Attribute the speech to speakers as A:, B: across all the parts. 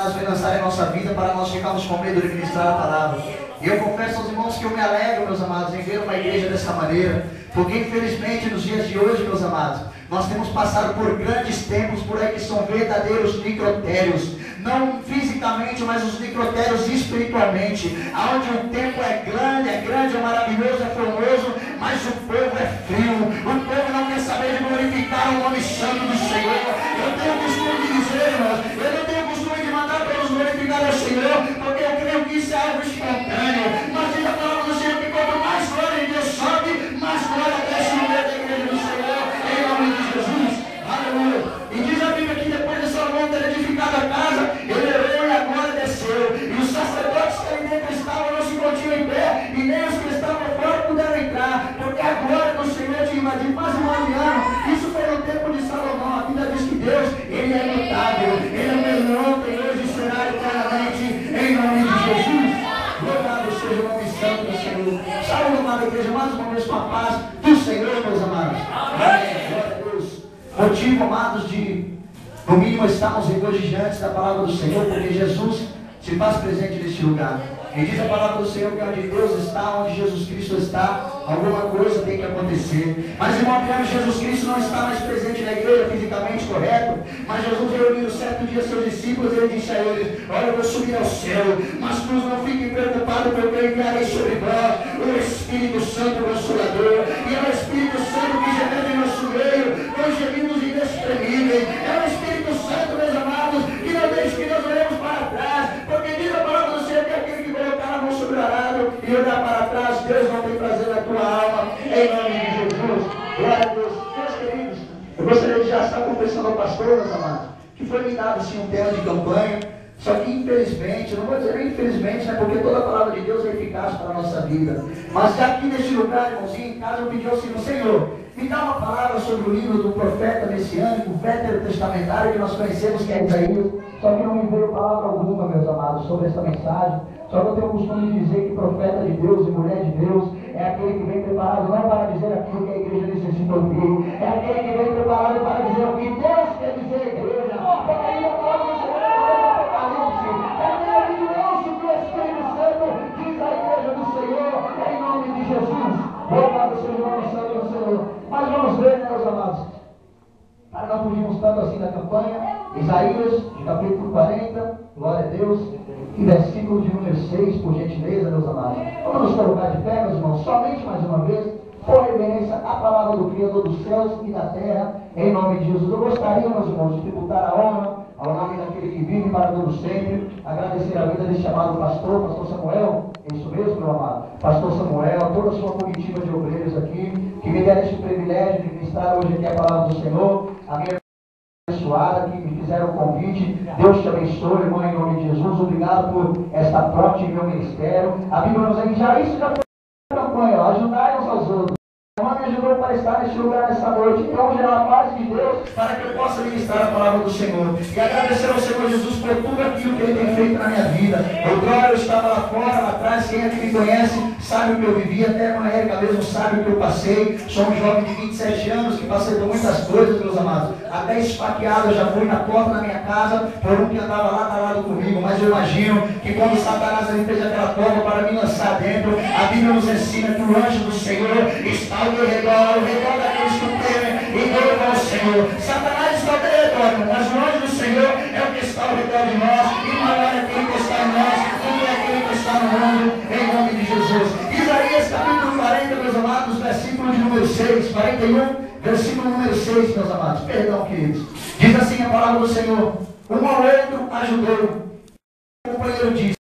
A: amados, vem lançar em nossa vida para nós ficarmos com medo de ministrar a palavra. E eu confesso aos irmãos que eu me alegro, meus amados, em ver uma igreja dessa maneira, porque infelizmente nos dias de hoje, meus amados, nós temos passado por grandes tempos por aí que são verdadeiros necrotérios, não fisicamente, mas os necrotérios espiritualmente, onde o tempo é grande, é maravilhoso, é formoso, mas o povo é frio, o povo não quer saber de glorificar o nome santo do Senhor. Eu tenho o costume de dizer, irmãos, eu não tenho o costume de mandar todos glorificar o Senhor, porque eu creio que isso é algo espontâneo, mas diz a palavra do Senhor que quanto mais glória em Deus sobe, mais glória desce no meio da igreja do Senhor, em nome de Jesus. Aleluia. E diz a Bíblia que depois de Salomão ter edificado a casa, ele orou e a glória desceu, e os sacerdotes que ali dentro estavam não se continham em pé, e nem os que estavam fora puderam entrar, porque a glória do Senhor tinha invadido quase 9 anos. Isso foi no tempo de Salomão. A Bíblia diz que Deus, ele é imutável, ele é o mesmo ontem, hoje e será eternamente, em nome de Jesus. Louvado seja o nome santo do Senhor. Saúde, amada igreja, mais uma vez com a paz do Senhor, meus amados. Amém. Glória a Deus. Motivo, amados, de no mínimo estarmos regozijantes da palavra do Senhor, porque Jesus se faz presente neste lugar. E diz a palavra do Senhor que onde Deus está, onde Jesus Cristo está, alguma coisa tem que acontecer. Mas, irmão, Jesus Cristo não está mais presente na igreja fisicamente, correto? Mas Jesus reuniu certo dia seus discípulos e ele disse a eles: olha, eu vou subir ao céu, mas tu não fiquem preocupados, porque eu enviarei sobre vós o Espírito Santo Consolador. E é o Espírito Santo que gemendo em nosso meio, com gemidos inexprimíveis. É o Espírito Santo, meus amados, que não deixe que nós olhemos para trás, porque diz a palavra do Senhor que aquele que colocar a mão sobre o arado e olhar para trás, Deus não tem prazer na tua alma, em nome de Jesus. Glória a Deus. Meus queridos, eu gostaria de já estar confessando ao pastor, meus amados, que foi me dado assim um tema de campanha, só que infelizmente, eu não vou dizer nem infelizmente, né, porque toda a palavra de Deus é eficaz para a nossa vida, mas já aqui neste lugar, irmãozinho, em casa eu pedi ao Senhor, me dá uma palavra sobre o livro do profeta messiânico, veterotestamentário, que nós conhecemos, que é Isaías. Só que não me veio palavra alguma, meus amados, sobre essa mensagem. Só que eu tenho o costume de dizer que profeta de Deus e mulher de Deus é aquele que vem preparado não para dizer aquilo que a igreja necessita ouvir, é aquele que vem preparado para dizer o que Deus quer dizer à igreja. Porque aí a palavra do Senhor é Apocalipse, é maravilhoso que o Espírito Santo diz à igreja do Senhor, em nome de Jesus. Louvado seja o nome santo do Senhor. Mas vamos ver, né, meus amados, para não fugirmos tanto assim da campanha. Isaías, de capítulo 40, glória a Deus, e versículo de número 6, por gentileza, meus amados. Vamos nos colocar de pé, meus irmãos, somente mais uma vez, por reverência à palavra do Criador dos céus e da terra, em nome de Jesus. Eu gostaria, meus irmãos, de tributar a honra ao nome daquele que vive para todo sempre, agradecer a vida desse amado pastor Samuel, é isso mesmo, meu amado, pastor Samuel, toda a sua comitiva de obreiros aqui, que me deram esse privilégio de ministrar hoje aqui a palavra do Senhor, a minha abençoada, que me fizeram o convite. Deus te abençoe, irmão, em nome de Jesus. Obrigado por esta ponte em meu ministério. A Bíblia nos diz, isso já foi campanha, ajudai-nos aos outros. O irmão me ajudou para estar neste lugar nesta noite. Então, gerar a paz de Deus para que eu possa ministrar a palavra do Senhor. E agradecer ao Senhor Jesus por tudo aquilo que Ele tem feito na minha vida. Outrora eu estava lá fora, lá atrás, quem é que me conhece sabe o que eu vivi, até a irmã Érica mesmo sabe o que eu passei. Sou um jovem de 27 anos que passei por muitas coisas, meus amados. Até esfaqueado eu já fui na porta da minha casa por um que andava lado a lado comigo. Mas eu imagino que quando Satanás ele fez aquela prova para me lançar dentro, a Bíblia nos ensina que o anjo do Senhor está ao meu redor, ao redor daqueles que o temem e louvam ao Senhor. Satanás está ao meu redor, mas o anjo do Senhor é o que está ao redor de nós, e maior é aquele que está em nós do que aquele que está no mundo, em nome de Jesus. Isaías capítulo 40, meus amados, versículo de número 6, 41, versículo número 6, meus amados, perdão, queridos. Diz assim a palavra do Senhor: um ao outro ajudou. O companheiro disse: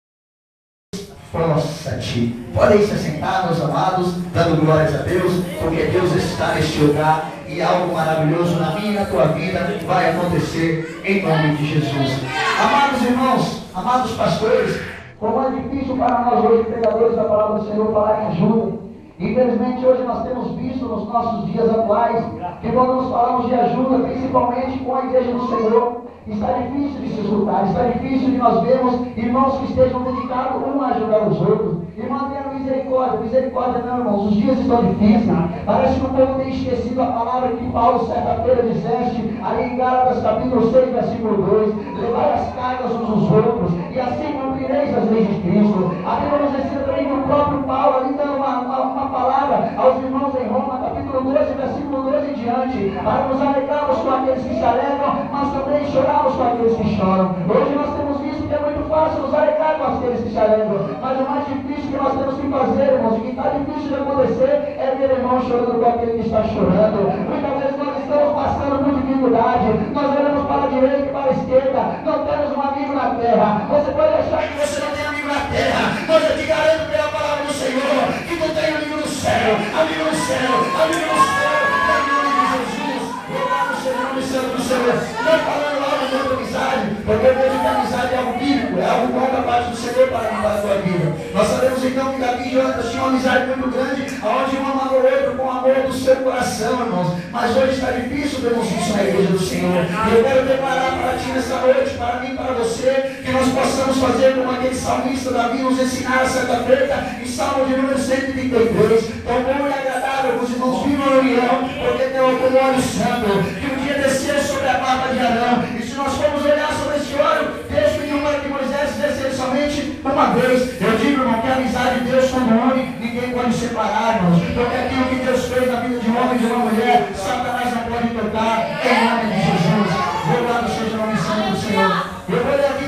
A: força-te. Podem se sentar, meus amados, dando glórias a Deus, porque Deus está neste lugar e algo maravilhoso na minha e na tua vida vai acontecer em nome de Jesus. Amados irmãos, amados pastores, como é difícil para nós hoje, pregadores da palavra do Senhor, falar em ajuda. Infelizmente hoje nós temos visto nos nossos dias atuais que quando nós falamos de ajuda, principalmente com a igreja do Senhor, Está difícil de se escutar, está difícil de nós vermos irmãos que estejam dedicados um a ajudar os outros. Irmão, tenha misericórdia, misericórdia não, irmãos, os dias estão difíceis. Parece que o povo tem esquecido a palavra que Paulo certa-feira disseste, ali em Gálatas capítulo 6, versículo 2, levai as cargas uns aos outros, e assim cumprireis as leis de Cristo. A Bíblia nos ensina também que o próprio Paulo, ali dando uma palavra aos irmãos em Roma, capítulo 12, versículo 12 em diante, para nos alegrarmos com aqueles que se alegram, mas também chorarmos com aqueles que choram. Hoje nós temos visto que é muito fácil nos alegrar com aqueles que se alegram, mas o mais difícil que nós temos que fazer, irmãos, o que está difícil de acontecer é ver irmão chorando com aquele que está chorando. Muitas vezes nós estamos passando por dificuldade, nós olhamos para a direita e para a esquerda, não temos um amigo na terra. Você pode achar que você não tem amigo na terra, mas eu te garanto pela palavra do Senhor que tu tem amigo no céu, amigo no céu, amigo no céu, em nome de Jesus. Louvado seja o nome santo do Senhor. Não falando algo de outra amizade, porque eu vejo que a amizade é algo bíblico, é algo bom da parte do Senhor para mudar a sua vida. Nós sabemos então que Davi e Jonatas tinham uma amizade muito grande, onde um amava o outro com o amor do seu coração, irmãos. Mas hoje está difícil vermos isso na igreja do Senhor. E eu quero declarar para ti nessa noite, para mim e para você, que nós possamos fazer como aquele salmista Davi nos ensinar certa feita, em Salmo de número 133. Tão bom e agradável que os irmãos vivam a união, porque tem o óleo santo, que um dia descer sobre a barba de Arão. E se nós formos olhar sobre esse óleo, Deus pediu para que Moisés descesse somente uma vez. Eu digo, irmão, que a amizade de Deus como une, ninguém pode separar, irmãos. Porque aquilo que Deus fez na vida de um homem e de uma mulher, Satanás não pode tocar, em nome de Jesus. Louvado seja o nome santo do Senhor. Eu vou ler aqui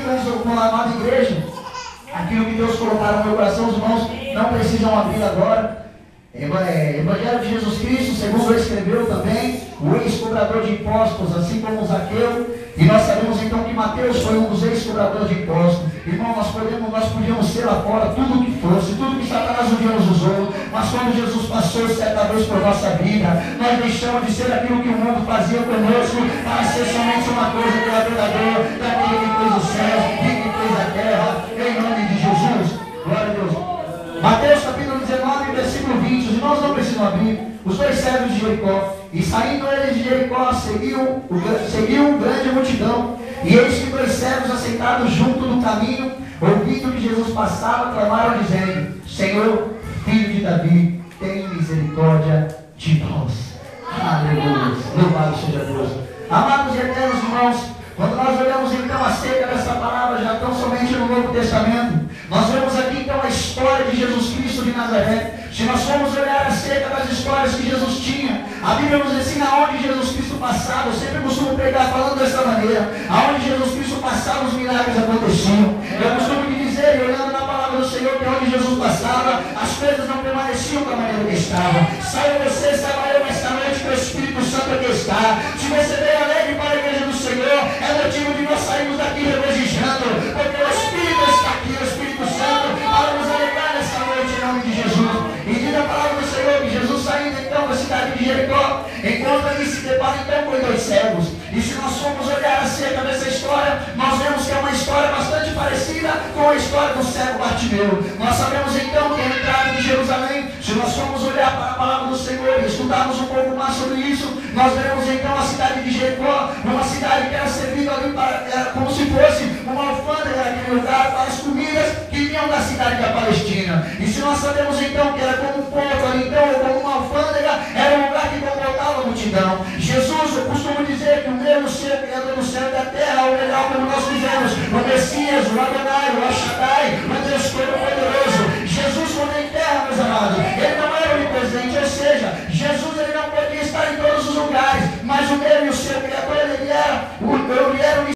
A: com a amada igreja, aquilo que Deus colocaram no meu coração, os irmãos não precisam abrir agora. Evangelho de Jesus Cristo, segundo ele escreveu também, o ex-cobrador de impostos, assim como Zaqueu. E nós sabemos então que Mateus foi um dos ex-cobradores de impostos. Irmão, nós podíamos ser lá fora tudo o que fosse, tudo que Satanás um dia nos usou. Mas quando Jesus passou certa vez por nossa vida, nós deixamos de ser aquilo que o mundo fazia conosco, para ser somente uma coisa que é adorador, daquele que fez os céus e que fez a terra, em nome de Jesus. Glória a Deus. Mateus capítulo 19, versículo 20. Os irmãos não precisam abrir. Os dois servos de Jericó. E saindo eles de Jericó, seguiu grande multidão. E eis que dois servos assentados junto do caminho, ouvindo que Jesus passava, clamaram dizendo: Senhor, filho de Davi, tem misericórdia de nós. Aleluia. Louvado seja Deus. Amados e eternos irmãos, quando nós olhamos então acerca dessa palavra, já tão somente no Novo Testamento, nós vemos aqui então a história de Jesus Cristo de Nazaré. Se nós formos olhar acerca das histórias que Jesus tinha, a Bíblia nos ensina aonde Jesus Cristo passava. Eu sempre costumo pregar falando dessa maneira: aonde Jesus Cristo passava, os milagres aconteciam. Eu costumo dizer, olhando na palavra do Senhor, que onde Jesus passava, as coisas não permaneciam da maneira que estavam. Saiu você, saiu eu nesta noite, que o Espírito Santo aqui está. Se você veio alegre para a igreja do Senhor, é motivo de nós sairmos daqui regozijando, porque o Espírito está aqui, o Espírito Santo, para nos alegrar nessa noite, em nome de Jesus. E diz a palavra do Senhor que Jesus, saindo então da cidade de Jericó, encontra e se depara então com dois cegos. E se nós formos olhar acerca dessa história, nós vemos que é uma história bastante parecida com a história do cego Bartimeu. Nós sabemos então que a entrada de Jerusalém, se nós formos olhar para a palavra do Senhor e estudarmos um pouco mais sobre isso, nós veremos então a cidade de Jericó, uma cidade que era servida ali como se fosse uma alfândega naquele lugar para as comidas que vinham da cidade da Palestina. E se nós sabemos então que era como um ponto ali, então, ou como uma alfândega, era um lugar que comportava a multidão. Jesus, eu costumo dizer que o mesmo ser criador do céu e da terra, o melhor como nós fizemos, o Messias, o Adonai, o Shaddai, o Deus Todo-Poderoso. Jesus, quando em terra, meus amados, ele não era onipresente, ou seja, Jesus ele não podia estar em todos os lugares, mas o meu e o seu criador, ele era